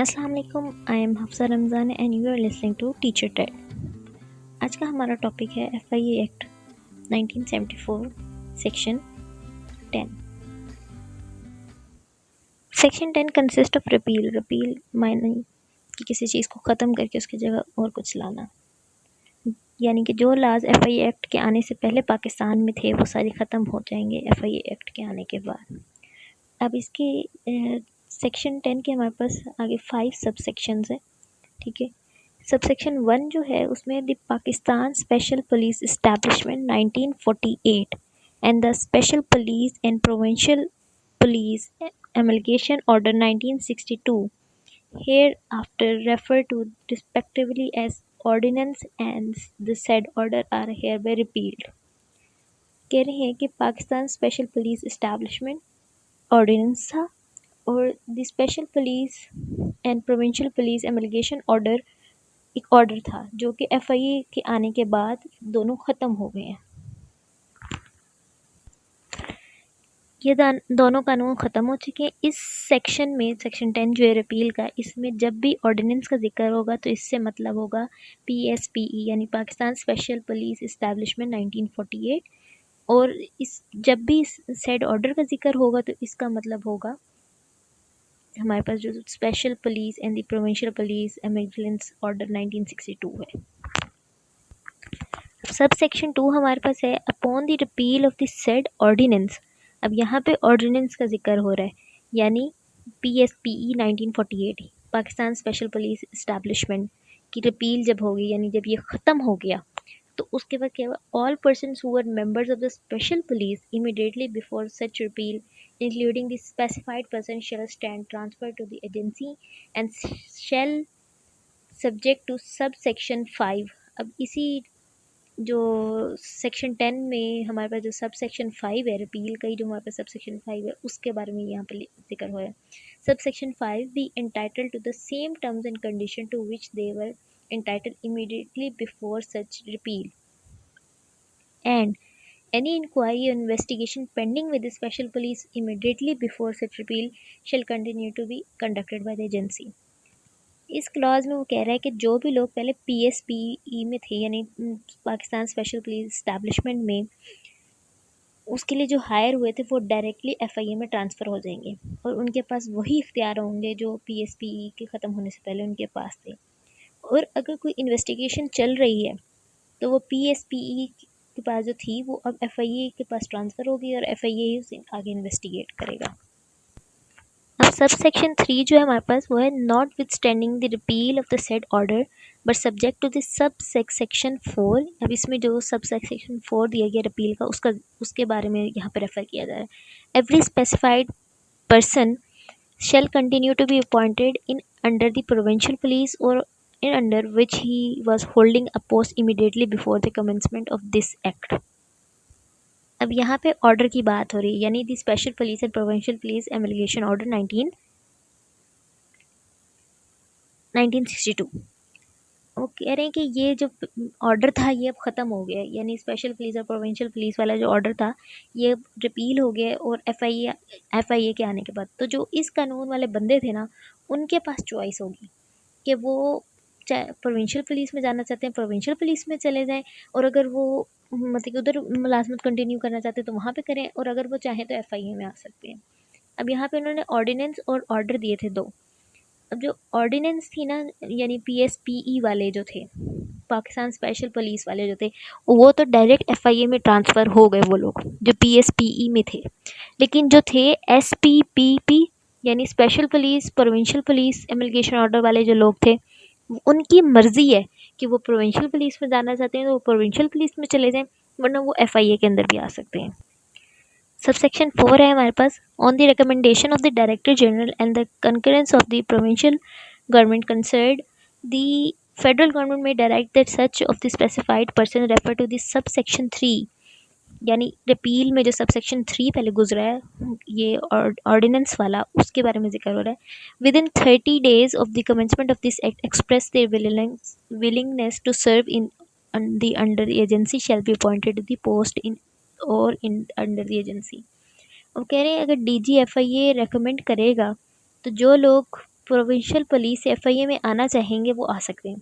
अस्सलाम वालेकुम, I am Hafsa Ramzan and you are listening to teacher Ted. आज का हमारा टॉपिक है FIA act 1974 section 10। Section 10 consist of repeal. Repeal मायने कि किसी चीज़ को ख़त्म करके उसकी जगह और कुछ लाना, यानी कि जो लाज FIA एक्ट के आने से पहले पाकिस्तान में थे वो सारे ख़त्म हो जाएंगे FIA एक्ट के आने के बाद। अब इसके सेक्शन 10 के हमारे पास आगे 5 सब सेक्शंस हैं, ठीक है। सबसेक्शन 1 जो है उसमें the Pakistan special police establishment 1948 and the special police and provincial police amalgamation order 1962 hereafter refer to respectively as ordinance and the said order are hereby repealed. कह रहे हैं कि Pakistan special police establishment ordinance था और the special police and provincial police amalgamation order एक order था जो कि FIA के आने के बाद दोनों ख़त्म हो गए हैं। ये दोनों कानून ख़त्म हो चुके हैं। इस सेक्शन में सेक्शन 10 जो है रिपील का, इसमें जब भी ऑर्डिनेंस का जिक्र होगा तो इससे मतलब होगा PSPE यानी पाकिस्तान स्पेशल पुलिस इस्टेब्लिशमेंट 1948, और इस जब भी इस सेड ऑर्डर का जिक्र होगा तो इसका मतलब होगा हमारे पास जो special police and the provincial police emergency order 1962 है। सब सेक्शन 2 हमारे पास है upon the repeal of the said ordinance. अब यहाँ पे ऑर्डिनेंस का जिक्र हो रहा है, यानी PSPE 1948 Pakistan special police establishment की रिपील जब होगी, यानी जब ये ख़त्म हो गया तो उसके बाद क्या हुआ, all persons who were members of the special police immediately before such repeal including the specified person shall stand transfer to the agency and shall subject to sub section 5। अब इसी जो सेक्शन 10 में हमारे पास जो सब सेक्शन 5 है repeal का ही, जो हमारे पास सब सेक्शन 5 है उसके बारे में यहाँ पर जिक्र हो रहा है। Sub section 5 be entitled to the same terms and condition to which they were entitled immediately before such repeal, and any inquiry or investigation pending with the special police immediately before such repeal shall continue to be conducted by the agency। इस clause में वो कह रहा है कि जो भी लोग पहले PSPE में थे यानी पाकिस्तान स्पेशल पुलिस इस्टेब्लिशमेंट में, उसके लिए जो हायर हुए थे वो डायरेक्टली FIA में ट्रांसफ़र हो जाएंगे और उनके पास वही इख्तियार होंगे जो PSPE के ख़त्म होने से पहले उनके पास थे। और अगर कोई इन्वेस्टिगेशन चल रही है तो वो PSPE के पास जो थी वो अब FIA के पास ट्रांसफ़र होगी और FIA उसे आगे इन्वेस्टिगेट करेगा। अब सब सेक्शन 3 जो है हमारे पास वो है notwithstanding the repeal of the said order but subject to the सब सेक्शन 4। अब इसमें जो सब सेक्शन 4 दिया गया रिपील का, उसके बारे में यहाँ पर रेफ़र किया जा रहा है। Every specified person shall continue to be appointed in under the provincial police or in under which he was holding a post immediately before the commencement of this act। अब यहाँ पे ऑर्डर की बात हो रही है, यानी the special police and provincial police amalgamation order 1962। वो कह रहे हैं कि ये जो ऑर्डर था ये अब ख़त्म हो गया, यानी स्पेशल पुलिस और प्रोविंशियल पुलिस वाला जो ऑर्डर था ये रिपील हो गया और FIA के आने के बाद तो जो इस कानून वाले बंदे थे ना उनके पास चॉइस होगी कि वो चाहे प्रोविंशियल पुलिस में जाना चाहते हैं प्रोविंशियल पुलिस में चले जाएं, और अगर वो मतलब कि उधर मुलाजमत कंटिन्यू करना चाहते हैं तो वहाँ पे करें, और अगर वो चाहें तो FIA में आ सकते हैं। अब यहाँ पे उन्होंने ऑर्डिनेंस और ऑर्डर दिए थे दो। अब जो ऑर्डिनेंस थी ना, यानी PSPE वाले जो थे पाकिस्तान स्पेशल पुलिस वाले जो थे वो तो डायरेक्ट FIA में ट्रांसफ़र हो गए वो लोग जो PSPE में थे, लेकिन जो थे SPPP यानी special police provincial police amalgamation order वाले जो लोग थे उनकी मर्ज़ी है कि वो प्रोविंशियल पुलिस में जाना चाहते हैं तो वो प्रोविंशियल पुलिस में चले जाएं, वरना वो FIA के अंदर भी आ सकते हैं। सबसेक्शन 4 है हमारे पास on the recommendation of the director general and the concurrence of the provincial government concerned the federal government may direct that such of the specified person refer to the sub section 3, यानी repeal में जो sub section 3 पहले गुजरा है ये ordinance वाला उसके बारे में जिक्र हो रहा है। Within 30 days of the commencement of this act express their willingness to serve in the under the agency shall be appointed to the post in और इन अंडर द एजेंसी। अब कह रहे हैं अगर DG FIA रेकमेंड करेगा तो जो लोग प्रोविंशियल पुलिस एफआईए में आना चाहेंगे वो आ सकते हैं।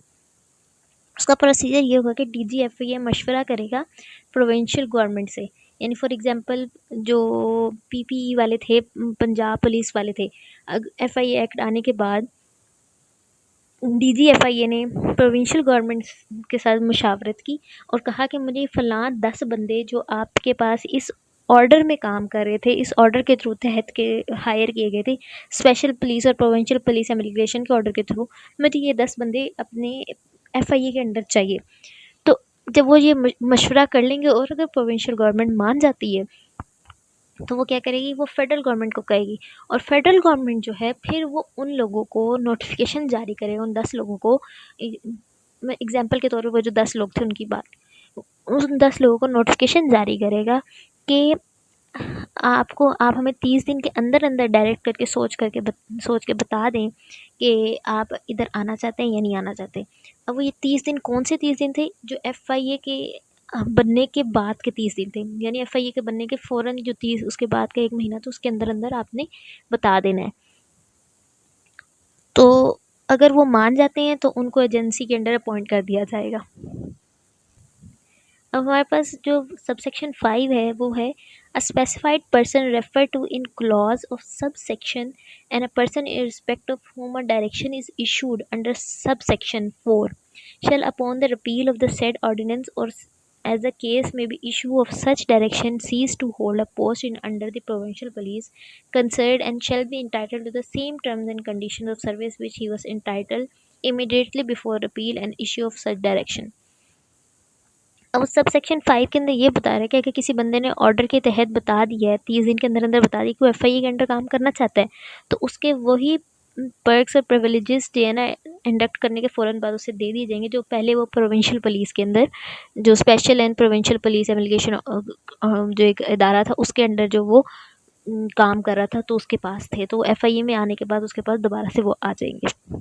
उसका प्रोसीजर ये होगा कि डीजीएफआईए मशवरा करेगा प्रोविंशियल गवर्नमेंट से, यानी फॉर एग्जांपल जो पीपीई वाले थे, पंजाब पुलिस वाले थे, एफआईए एक्ट आने के बाद डीजीएफआईए ने प्रोविंशियल गवर्नमेंट के साथ मुशावरत की और कहा कि मुझे फ़लाँ 10 बंदे जो आपके पास इस ऑर्डर में काम कर रहे थे, इस ऑर्डर के थ्रू तहत के हायर किए गए थे, स्पेशल पुलिस और प्रोविंशियल पुलिस इमिग्रेशन के ऑर्डर के थ्रू, मुझे ये 10 बंदे अपने एफआईए के अंडर चाहिए। तो जब वो ये मशवरा कर लेंगे और अगर प्रोविंशियल गवर्नमेंट मान जाती है तो वो क्या करेगी, वो फेडरल गवर्नमेंट को कहेगी और फेडरल गवर्नमेंट जो है फिर वो उन लोगों को नोटिफिकेशन जारी करेगा, उन 10 लोगों को। एग्जाम्पल के तौर पर वो जो 10 लोग थे उनकी बात, उन 10 लोगों को नोटिफिकेशन जारी करेगा कि आप हमें 30 दिन के अंदर अंदर डायरेक्ट करके सोच के बता दें कि आप इधर आना चाहते हैं या नहीं आना चाहते। अब वो ये 30 दिन कौन से 30 दिन थे, जो एफआईए के बनने के बाद के 30 दिन थे, यानी एफआईए के बनने के फ़ौरन जो 30 उसके बाद का 1 महीना था उसके अंदर अंदर आपने बता देना है। तो अगर वो मान जाते हैं तो उनको एजेंसी के अंडर अपॉइंट कर दिया जाएगा। अब हमारे पास जो सबसेक्शन 5 है वो है a specified person refer to in clause of subsection and a person in respect of whom a direction is issued under subsection 4 shall upon the repeal of the said ordinance or as the case may be issue of such direction cease to hold a post in under the provincial police concerned and shall be entitled to the same terms and conditions of service which he was entitled immediately before repeal and issue of such direction। अब सब section 5 के अंदर ये बता रहा है कि अगर किसी बंदे ने ऑर्डर के तहत बता दिया है, 30 दिन के अंदर अंदर बता दिया कि वो एफआईए के अंडर काम करना चाहता है, तो उसके वही पर्क्स और प्रिविलेजेस जो है ना इंडक्ट करने के फ़ौरन बाद उसे दे दिए जाएंगे जो पहले वो प्रोविंशियल पुलिस के अंदर, जो special and provincial police emigration जो एक इदारा था उसके अंडर जो वो काम कर रहा था तो उसके पास थे, तो एफआईए में आने के बाद उसके पास दोबारा से वो आ जाएंगे।